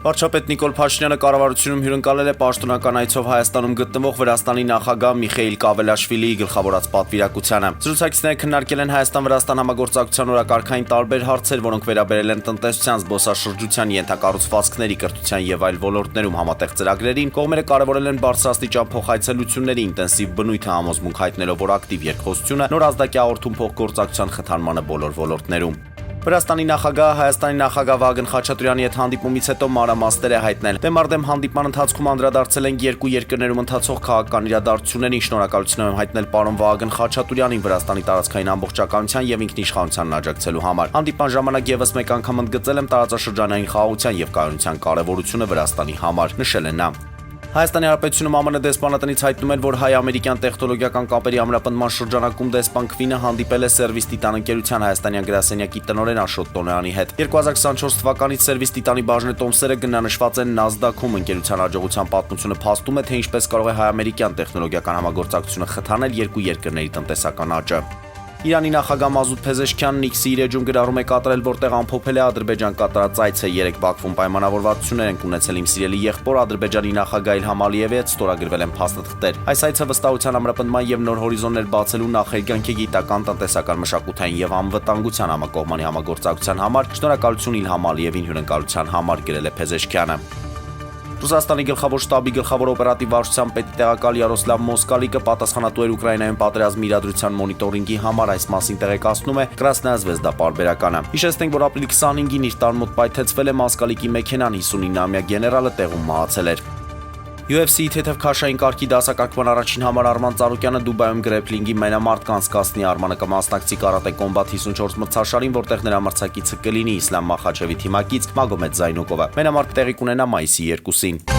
Վարչապետ Նիկոլ Փաշինյանը կառավարությունում հյուրընկալել է պաշտոնական այցով Հայաստանում գտնվող Վրաստանի նախագահ Միխեիլ Կավելաշվիլիի գլխավորած պատվիրակությանը։ Զրուցակիցները քննարկել են Հայաստան-Վրաստան համագործակցության օրակարգային տարբեր հարցեր, որոնք վերաբերել են տնտեսության, զբոսաշրջության, ենթակառուցվածքների, կրթության եւ այլ ոլորտներում համատեղ ծրագրերին։ Կողմերը կարևորել են բարձրաստիճան փոխայցելությունների ինտենսիվ բնույթը համոզմունք հայտնելով, որ ակտիվ երկխոսությունը նոր ազդակի աղորդում փոխգործակցության խթանմանը բոլոր ոլորտներում։ Վրաստանի նախագահը Հայաստանի նախագահ Վագն Խաչատուրյանի հետ հանդիպումից հետո մանրամասներ է հայտնել։ Դեմարդեմ հանդիպման ընթացքում անդրադարձել են երկու երկրներում ընթացող քաղաքական իրադարձություններին, շնորհակալություն եմ հայտնել պարոն Վագն Խաչատուրյանին Վրաստանի տարածքային ամբողջականության եւ ինքնիշխանությանն աջակցելու համար։ Հանդիպման ժամանակ եւս մեկ անգամ ընդգծել եմ տարածաշրջանային խաղաղության եւ կայունության կարեւորությունը Վրաստանի համար, նշել է նա։ Հայաստանի Հանրապետությունում ԱՄՆ դեսպանատնից հայտնում են, որ հայ-ամերիկյան տեխնոլոգիական կապերի ամրապնդման շրջանակում դեսպան Քվինը հանդիպել է Սերվիս Տիտան ընկերության հայաստանյան գրասենյակի տնօրեն Աշոտ Տոնոյանի հետ։ 2024 թվականից Սերվիս Տիտանի բաժնետոմսերը գնանշված են NASDAQ-ում։ Ընկերության հաջողության պատմությունը փաստում է, թե ինչպես կարող է հայ-ամերիկյան տեխնոլոգիական համագործակցությունը խթանել երկու երկրների տնտեսական աճը։ Իրանի նախագահ Մազուդ Փեզեշքյանն X-ի իր էջում գրառում է կատարել, որտեղ ամփոփել է Ադրբեջան կատարած այցը։ Երեք Բաքվում պայմանավորվածություններ են ունեցել իմ սիրելի եղբոր Ադրբեջանի նախագահ Իլհամ Ալիևի հետ, ստորագրվել են փաստաթղթեր։ Այս այցը վստահության ամրապնդման եւ նոր հորիզոններ բացելու նախերգանքի գիտական, տնտեսական, մշակութային եւ անվտանգության համակողմանի համագործակցության համար շնորհակալություն Իլհամ Ալիևին հյուրընկալության համար, գրել է Փեզեշքյանը։ Ռուսաստանի գլխավոր շտաբի գլխավոր օպերատիվ վարչության պետ տեղակալ Յարոսլավ Մոսկալիկը պատասխանատու էր Ուկրաինայում պատերազմի իրադրության մոնիտորինգի համար, այս մասին տեղեկացնում է Կրասնայա Զվեզդա պարբերականը։ Հիշեցնենք, որ ապրիլի 25-ին իր տան մոտ պայթեցվել է Մոսկալիկի մեքենան, 59-ամյա գեներալը տեղում մահացել էր։ UFC-ի թեթև քաշային կարգի դասակարգման առաջին համար Արման Ծառուկյանը Դուբայում գրեփլինգի մենամարտկանց կասնի։ Արմանը կմասնակցի կարատե կոմբատ 54 մրցաշարին, որտեղ նրա մրցակիցը կլինի Իսլամ Մախաչևի թիմակից Մագոմեդ Զայնուկովը։ Մենամարտը տեղի կունենա մայիսի 2-ին։